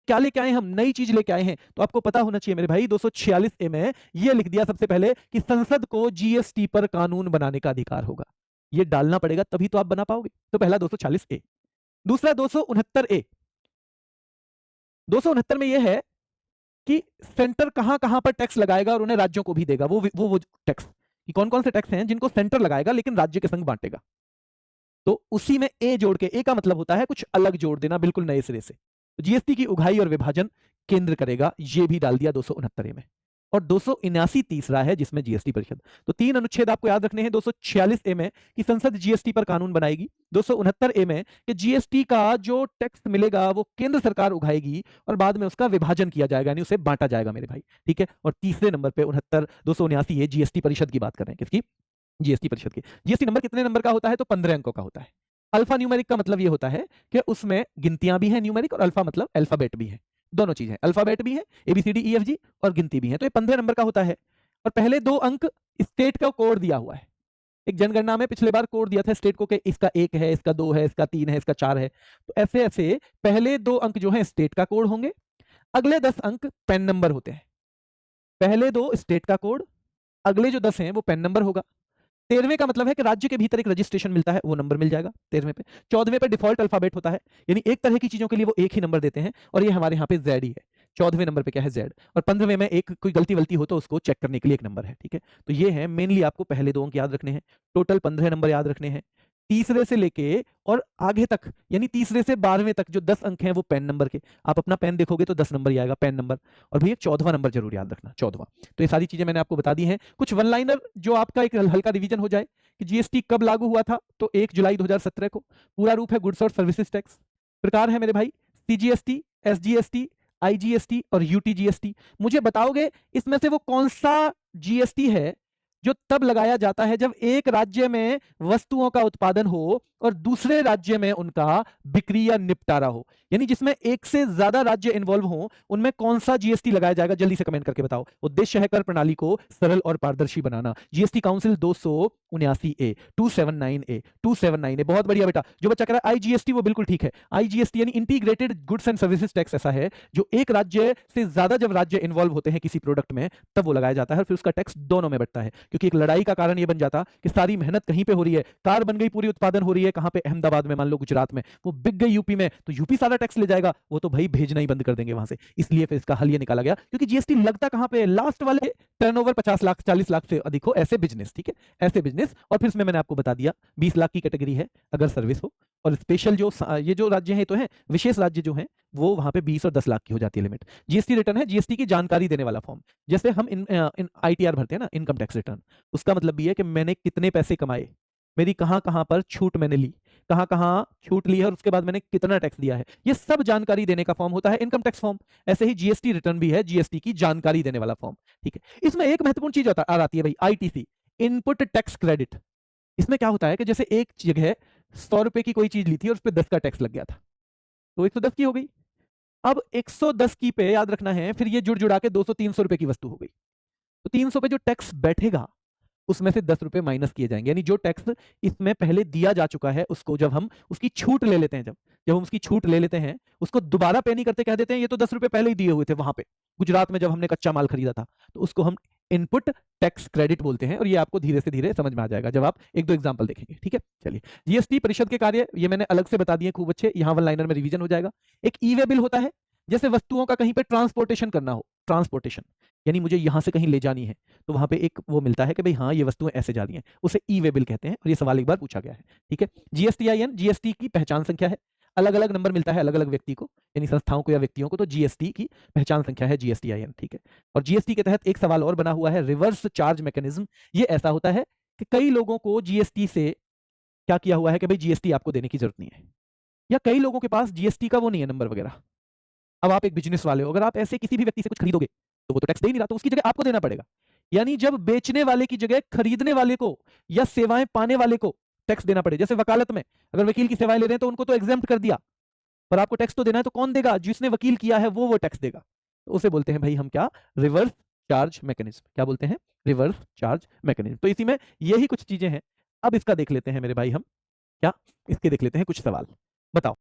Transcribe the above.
क्या लेके आए, हम नई चीज लेके आए हैं, तो आपको पता होना चाहिए मेरे भाई 246A में ये लिख दिया सबसे पहले कि संसद को जीएसटी पर कानून बनाने का अधिकार होगा। ये डालना पड़ेगा तभी तो आप बना पाओगे। तो पहला 246A। दूसरा 269A। 269 में यह है कि सेंटर कहां कहां पर टैक्स लगाएगा और उन्हें राज्यों को भी देगा। वो टैक्स कि कौन कौन से टैक्स हैं जिनको सेंटर लगाएगा लेकिन राज्य के संग बांटेगा। तो उसी में ए जोड़ के, ए का मतलब होता है कुछ अलग जोड़ देना बिल्कुल नए सिरे से। तो जीएसटी की उगाही और विभाजन केंद्र करेगा, ये भी डाल दिया 269 में। और 279 तीसरा है जिसमें जीएसटी परिषद। तो 3 अनुच्छेद आपको याद रखने हैं 246A में कि संसद जीएसटी पर कानून बनाएगी, 269A में कि जीएसटी का जो टैक्स मिलेगा वो केंद्र सरकार उगाएगी और बाद में उसका विभाजन किया जाएगा, यानी उसे बांटा जाएगा मेरे भाई। ठीक है। और तीसरे नंबर पे 279 ये जीएसटी परिषद की बात कर रहे हैं। किसकी? जीएसटी परिषद की। जीएसटी नंबर कितने नंबर का होता है? तो 15 अंकों का होता है। अल्फा न्यूमेरिक का मतलब ये होता है कि उसमें गिनतियां भी हैं न्यूमेरिक, और अल्फा मतलब अल्फाबेट भी है, दोनों चीज है, अल्फाबेट भी है ABCDEFG और गिनती भी है। तो ये 15 नंबर का होता है। और पहले 2 अंक स्टेट का कोड दिया हुआ है। एक जनगणना में पिछले बार कोड दिया था स्टेट को कि इसका 1 है, इसका 2 है, इसका 3 है, इसका 4 है। तो ऐसे ऐसे पहले 2 अंक जो है स्टेट का कोड होंगे, अगले 10 अंक पेन नंबर होते हैं। पहले 2 स्टेट का कोड, अगले जो 10 हैं वो पेन नंबर होगा। 13वें का मतलब है कि राज्य के भीतर एक रजिस्ट्रेशन मिलता है, वो नंबर मिल जाएगा 13वें पे। 14वें पे डिफॉल्ट अल्फाबेट होता है, यानी एक तरह की चीजों के लिए वो एक ही नंबर देते हैं, और ये हमारे यहाँ पे जेड ही है। 14वें नंबर पे क्या है? जेड। और 15वें में एक कोई गलती वलती हो तो उसको चेक करने के लिए एक नंबर है। ठीक है। तो ये है मेनली आपको पहले 2 अंक याद रखने हैं, टोटल 15 नंबर याद रखने हैं। तीसरे से लेके और आगे तक, यानी तीसरे से 12वें तक जो 10 अंक हैं वो पेन नंबर के। आप अपना पेन देखोगे तो 10 नंबर ही आएगा पेन नंबर। और भैया 14वां नंबर जरूर याद रखना, 14वां। तो ये सारी चीजें मैंने आपको बता दी हैं। कुछ वन लाइनर जो आपका एक हल्का रिवीजन हो जाए कि जीएसटी कब लागू हुआ था, तो 1 जुलाई 2017 को। पूरा रूप है गुड्स और सर्विसेज टैक्स। प्रकार है मेरे भाई सीजीएसटी, एसजीएसटी, आईजीएसटी और यूटीजीएसटी। मुझे बताओगे इसमें से वो कौन सा जीएसटी है जो तब लगाया जाता है जब एक राज्य में वस्तुओं का उत्पादन हो और दूसरे राज्य में उनका बिक्री या निपटारा हो, यानी जिसमें एक से ज्यादा राज्य इन्वॉल्व हो, उनमें कौन सा जीएसटी लगाया जाएगा? जल्दी से कमेंट करके बताओ। उद्देश्य है कर प्रणाली को सरल और पारदर्शी बनाना। GST council 279A, 279A। बहुत बढ़िया बेटा। जो बच्चा कह रहा है आईजीएसटी, वो बिल्कुल ठीक है। आईजीएसटी यानी integrated goods and services tax ऐसा है जो एक राज्य से ज्यादा जब राज्य इन्वॉल्व होते हैं किसी प्रोडक्ट में तब वो लगाया जाता है, फिर उसका टैक्स दोनों में बढ़ता है। क्योंकि एक लड़ाई का कारण ये बन जाता कि सारी मेहनत कहीं पे हो रही है, कार बन गई, पूरी उत्पादन हो रही है कहां पे? अहमदाबाद में, मान लो गुजरात में, वो बिक गई यूपी में, तो यूपी सारा टैक्स ले जाएगा, वो तो भाई भेजना ही बंद कर देंगे वहां से। इसलिए फिर इसका हल ये निकाला गया, क्योंकि जीएसटी लगता कहां पे? लास्ट वाले टर्नओवर 50 लाख 40 लाख से अधिक हो ऐसे बिजनेस। ठीक है, ऐसे बिजनेस। और फिर इसमें मैंने आपको बता दिया 20 लाख की कैटेगरी है अगर सर्विस हो, और स्पेशल जो ये जो राज्य हैं तो हैं, विशेष राज्य जो हैं वो वहां पे 20 और 10 लाख की हो जाती है लिमिट। जीएसटी रिटर्न है जीएसटी की जानकारी देने वाला फॉर्म। जैसे हम इन आईटीआर भरते हैं ना, इनकम टैक्स रिटर्न, उसका मतलब भी है कि मैंने कितने पैसे कमाए, मेरी कहां कहां पर छूट मैंने ली, कहां कहां छूट ली है, और उसके बाद मैंने कितना टैक्स दिया है, ये सब जानकारी देने का फॉर्म होता है इनकम टैक्स फॉर्म। ऐसे ही जीएसटी रिटर्न भी है जीएसटी की जानकारी देने वाला फॉर्म। ठीक है। इसमें एक महत्वपूर्ण चीज आती है भाई, आईटीसी, इनपुट टैक्स क्रेडिट। इसमें क्या होता है कि जैसे एक जगह 100 रुपए की कोई चीज ली थी और उस पर 10 का टैक्स लग गया था, तो 110 की हो गई। अब 110 की पे याद रखना है, फिर ये जुड़ जुड़ा के 200-300 रुपए की वस्तु हो गई, तो 300 पे जो टैक्स बैठेगा उसमें से 10 रुपए माइनस किए जाएंगे, यानी जो टैक्स इसमें पहले दिया जा चुका है उसको जब हम उसकी छूट ले लेते हैं, जब हम उसकी छूट ले लेते हैं, उसको दोबारा पे नहीं करते, कह देते हैं ये तो 10 रुपए पहले ही दिए हुए थे वहां पे गुजरात में जब हमने कच्चा माल खरीदा था, तो उसको हम इनपुट टैक्स क्रेडिट बोलते हैं। और ये आपको धीरे से धीरे समझ में आ जाएगा जब आप 1-2 एग्जाम्पल देखेंगे। ठीक है, चलिए। जीएसटी परिषद के कार्य ये मैंने अलग से बता दिए, खूब अच्छे, यहाँ वन लाइनर में रिवीजन हो जाएगा। एक ई वे बिल होता है, जैसे वस्तुओं का कहीं पे ट्रांसपोर्टेशन करना हो, ट्रांसपोर्टेशन यानी मुझे यहां से कहीं ले जानी है, तो वहां पे एक वो मिलता है कि भाई हाँ ये वस्तुएं ऐसे जा रही हैं, उसे ई वे बिल कहते हैं। और ये सवाल एक बार पूछा गया है। ठीक है। जीएसटीआईएन जीएसटी की पहचान संख्या है, अलग अलग नंबर मिलता है अलग अलग व्यक्ति को, यानी संस्थाओं को या व्यक्तियों को, तो जीएसटी की पहचान संख्या है जीएसटीआईएन। ठीक है। और जीएसटी के तहत एक सवाल और बना हुआ है, रिवर्स चार्ज मैकेनिज्म। ये ऐसा होता है कि कई लोगों को जीएसटी से क्या किया हुआ है कि भाई जीएसटी आपको देने की जरूरत नहीं है, या कई लोगों के पास जीएसटी का वो नहीं है नंबर वगैरह। अब आप एक बिजनेस वाले हो, अगर आप ऐसे किसी भी व्यक्ति से कुछ खरीदोगे तो वो तो टैक्स दे ही नहीं रहा, तो उसकी जगह आपको देना पड़ेगा। यानी जब बेचने वाले की जगह खरीदने वाले को या सेवाएं पाने वाले को टैक्स देना पड़े, जैसे वकालत में अगर वकील की सेवाएं ले रहे हैं तो उनको तो एग्जेम्प्ट कर दिया, पर आपको टैक्स तो देना है, तो कौन देगा? जिसने वकील किया है वो टैक्स देगा। तो उसे बोलते हैं भाई हम क्या? Reverse charge mechanism. क्या बोलते हैं? Reverse charge mechanism. तो इसी में यही कुछ चीजें हैं। अब इसका देख लेते हैं मेरे भाई हम, क्या इसके देख लेते हैं कुछ सवाल। बताओ।